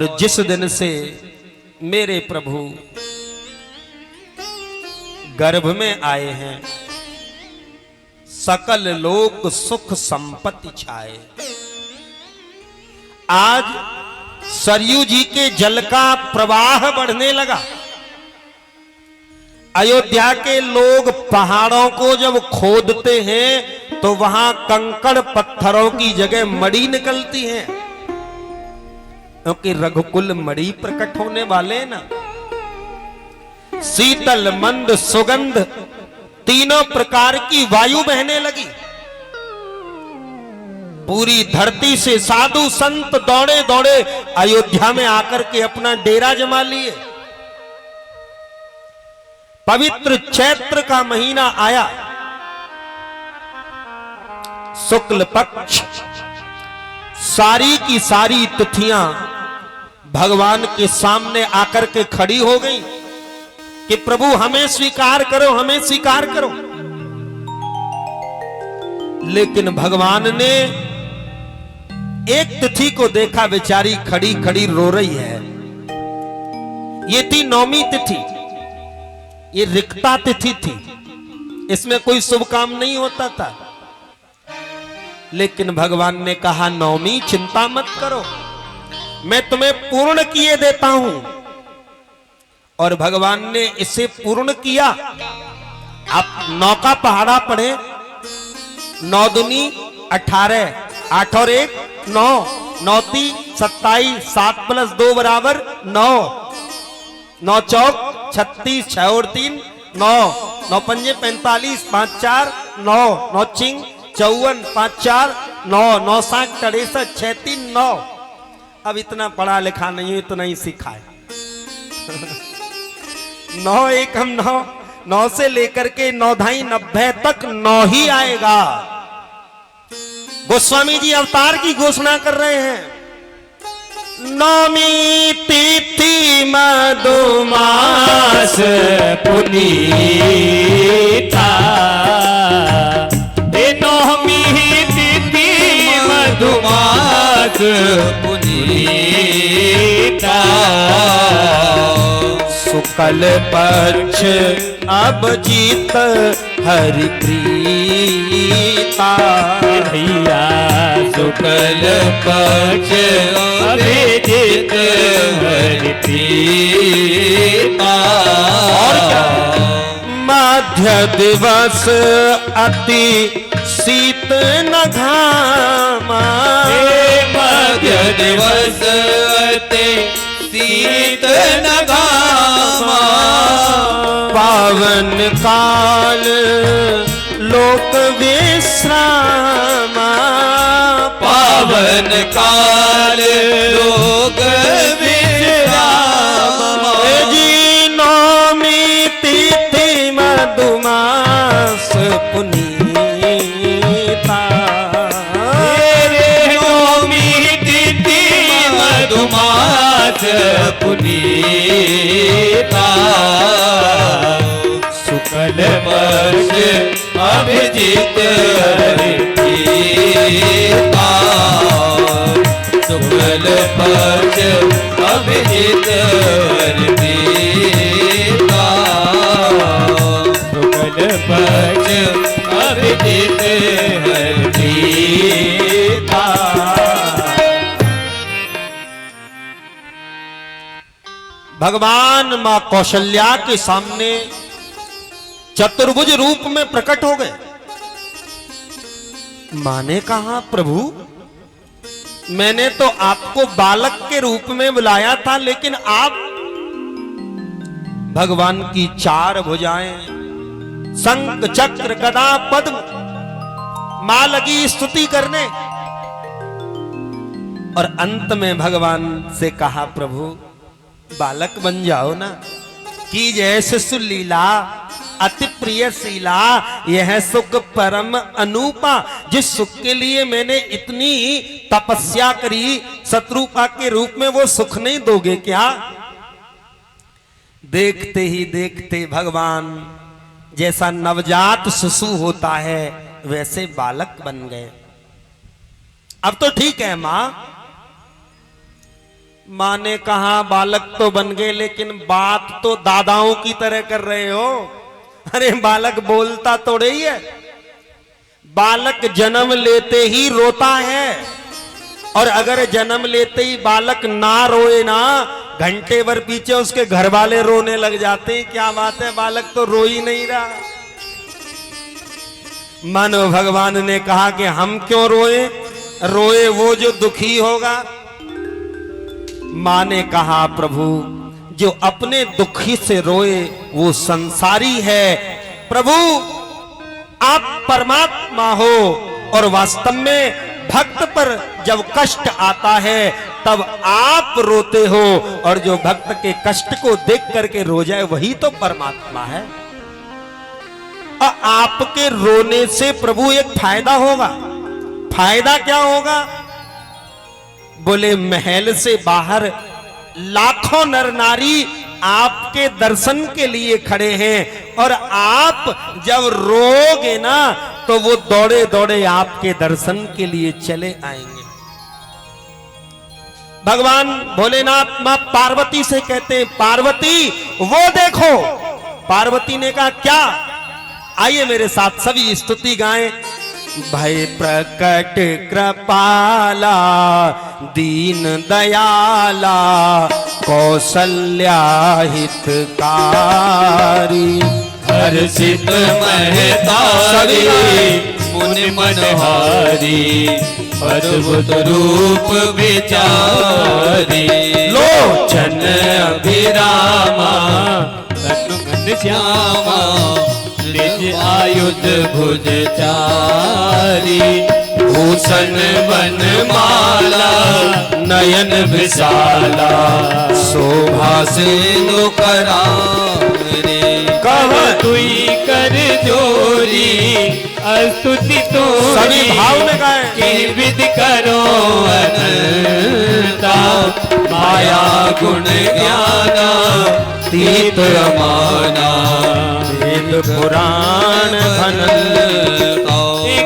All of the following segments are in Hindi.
जिस दिन से मेरे प्रभु गर्भ में आए हैं, सकल लोक सुख संपत्ति छाए। आज सरयू जी के जल का प्रवाह बढ़ने लगा। अयोध्या के लोग पहाड़ों को जब खोदते हैं तो वहां कंकड़ पत्थरों की जगह मड़ी निकलती है, क्योंकि रघुकुल मणि प्रकट होने वाले ना। शीतल मंद सुगंध तीनों प्रकार की वायु बहने लगी। पूरी धरती से साधु संत दौड़े दौड़े अयोध्या में आकर के अपना डेरा जमा लिए। पवित्र चैत्र का महीना आया, शुक्ल पक्ष, सारी की सारी तिथियां भगवान के सामने आकर के खड़ी हो गई कि प्रभु हमें स्वीकार करो, हमें स्वीकार करो। लेकिन भगवान ने एक तिथि को देखा, बेचारी खड़ी खड़ी रो रही है। ये थी नौमी तिथि, ये रिक्ता तिथि थी, इसमें कोई शुभ काम नहीं होता था। लेकिन भगवान ने कहा, नौमी चिंता मत करो, मैं तुम्हें पूर्ण किए देता हूं। और भगवान ने इसे पूर्ण किया। आप 9 का पहाड़ा पढ़े, 9 दूनी 18, 8 और 1 9, 9 ती 27, 7 + 2 = 9, 9 चौक 36, 6 और 3 9, 9 पंजे 45, 5 4 9, 9 चिंग 54, 5 4 9, 9 7 63, 6 3 9। अब इतना पढ़ा लिखा नहीं, इतना ही सीखा है। 9 1 हम 9 से लेकर के 9 ढाई 90 तक 9 ही आएगा। गोस्वामी जी अवतार की घोषणा कर रहे हैं। नौमी तिथि मधुमास पुनीता, नौमी तिथि मधुमास पुनीता, शुक्ल पक्ष अभिजीत हरि प्रीता। भैया शुक्ल पक्ष अभिजीत हरि प्रीता। और क्या? मध्य दिवस अति शीत न घामा, मध्य दिवस अति शीत न घामा, पावन काल लोक विश्रामा, पावन काल लोक विश्रामा। जी नौमी तिथि मधुमास पुनीता, नौमी तिथि मधुमास पुनीता, शुक्ल पक्ष अभिजीत हरि प्रीता, शुक्ल पक्ष अभिजीत हरि प्रीता, शुक्ल पक्ष अभिजीत हरि प्रीता। भगवान मां कौशल्या के सामने चतुर्भुज रूप में प्रकट हो गए। मां ने कहा, प्रभु मैंने तो आपको बालक के रूप में बुलाया था, लेकिन आप भगवान की 4 भुजाएं, शंख चक्र गदा पद्म, मां लगी स्तुति करने। और अंत में भगवान से कहा, प्रभु बालक बन जाओ ना, की जैसे सुलीला अति प्रिय शीला, यह सुख परम अनूपा। जिस सुख के लिए मैंने इतनी तपस्या करी, शत्रुपा के रूप में वो सुख नहीं दोगे क्या? देखते ही देखते भगवान जैसा नवजात शिशु होता है वैसे बालक बन गए। अब तो ठीक है मां, माँ ने कहा बालक तो बन गए, लेकिन बात तो दादाओं की तरह कर रहे हो। अरे बालक बोलता थोड़े ही है, बालक जन्म लेते ही रोता है, और अगर जन्म लेते ही बालक ना रोए ना, घंटे भर पीछे उसके घर वाले रोने लग जाते हैं। क्या बात है, बालक तो रो ही नहीं रहा। मानो भगवान ने कहा कि हम क्यों रोए, रोए वो जो दुखी होगा। मां ने कहा प्रभु जो अपने दुखी से रोए वो संसारी है। प्रभु आप परमात्मा हो, और वास्तव में भक्त पर जब कष्ट आता है तब आप रोते हो, और जो भक्त के कष्ट को देख करके रो जाए वही तो परमात्मा है। और आपके रोने से प्रभु एक फायदा होगा। फायदा क्या होगा? बोले महल से बाहर लाखों नर नारी आपके दर्शन के लिए खड़े हैं, और आप जब रोगे ना तो वो दौड़े दौड़े आपके दर्शन के लिए चले आएंगे। भगवान भोलेनाथ मां पार्वती से कहते हैं, पार्वती वो देखो। पार्वती ने कहा क्या? आइए मेरे साथ सभी स्तुति गाएं। भय प्रकट कृपाला दीन दयाला कौसल्या हितकारी, हर्षित महतारी मुनि मनहारी, अद्भुत रूप विचारी, लोचन अभिरामा तनु घनश्यामा, निज आयुध भुज चारी, भूषण वनमाला नयन विशाला, शोभा सिंधु करारे, कह तुई कर जोरी स्तुति तो सभी भाव में गाएं। कि विधि करो अनंता, माया गुण ज्ञाना तीत अमाना, वेद पुराण अनंता,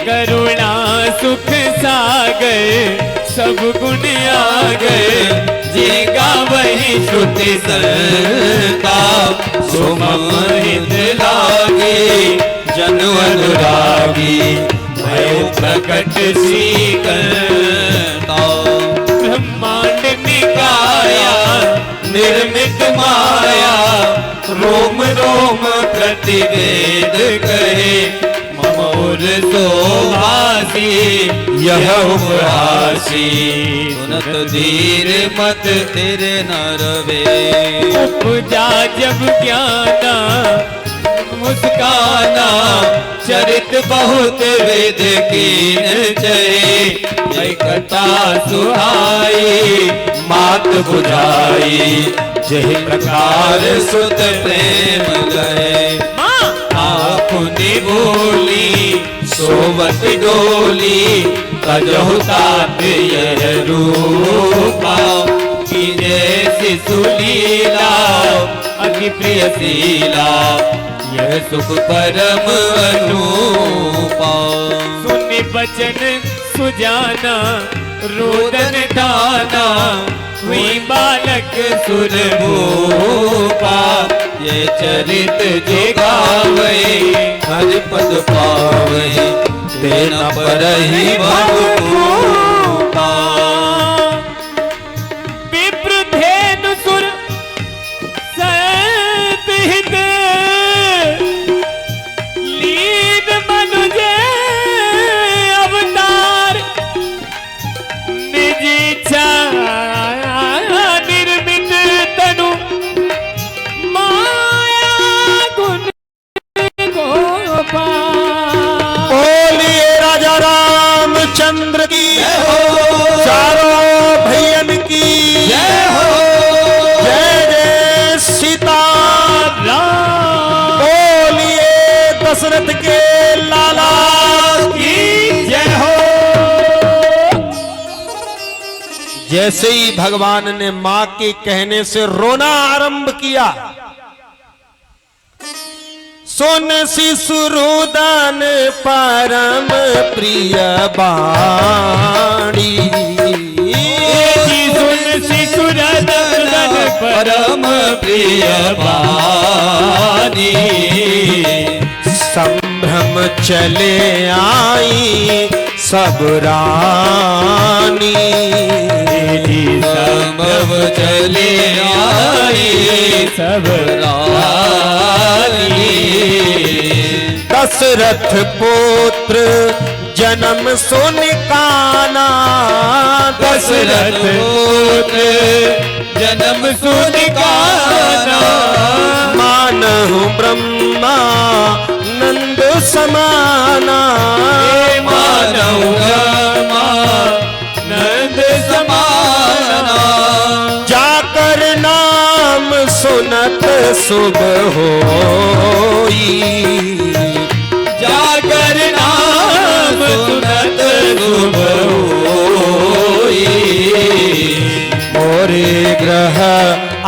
करुणा सुख सागर सब गुण आ गए, जे गावहि श्रुति संता, सुमहित लागे जन अनुरागी, भय प्रकट श्रीकर्ता, ब्रह्मांड निकाया निर्मित माया, रोम रोम प्रतिवेद कहे, ममोर शोभासी यह उपहासी, सुनत धीर मत तेरे न रवे, उपजा जब ज्ञाना मुस्काना, चरित बहुत वेद कीन चहे, जय कथा सुहाई मात बुझाई, जय प्रकार सुत प्रेम गए, आपने बोली सोवत डोली, तजहु तात यह रूपा, की जैसी सुलीला अति प्रिय शीला, यह सुख परम अनूपा, सुनि बचन सुजाना रोदन दाना, हुई बालक सुर भूपा, ये चरित जे गावे हरि पद पावे, तेना परहि भूपा, विप्र धेनु सुर सहित लीन मनुज अवतार, निज इच्छा निर्मित तनु, माया गुण गोपाल। बोलिए राजा रामचंद्र की चारों भैयन की जय हो, जय जय सीता राम बोलिए दशरथ के लाला की जय हो। जैसे ही भगवान ने मां के कहने से रोना आरंभ किया, सुन शिशुरुदन परम प्रिय बाणी, सुन शिशुर परम प्रिय बानी। संभ्रम चले आई सब रानी, संभव चले आई सब रानी। दशरथ पुत्र जन्म सुन काना, दशरथ पुत्र जन्म सुन काना। मानहु ब्रह्मा नंद समाना, मानव नंद समाना। जाकर नाम सुनत शुभ होई, जागर नाम सुनत शुभ होई। मोरे ग्रह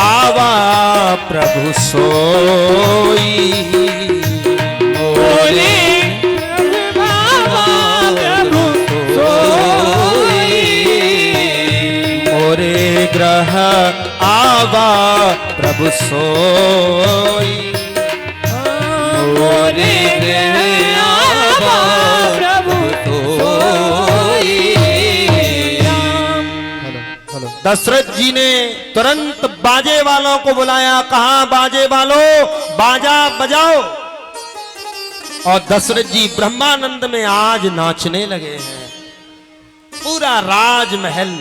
आवा प्रभु सोई, मोरे बाबा प्रभु सोई। मोरे ग्रह आवा प्रभु सोई। मोरे आवा प्रभु सोई। दशरथ जी ने तुरंत बाजे वालों को बुलाया, कहा बाजे वालों बाजा बजाओ। और दशरथ जी ब्रह्मानंद में आज नाचने लगे हैं। पूरा राजमहल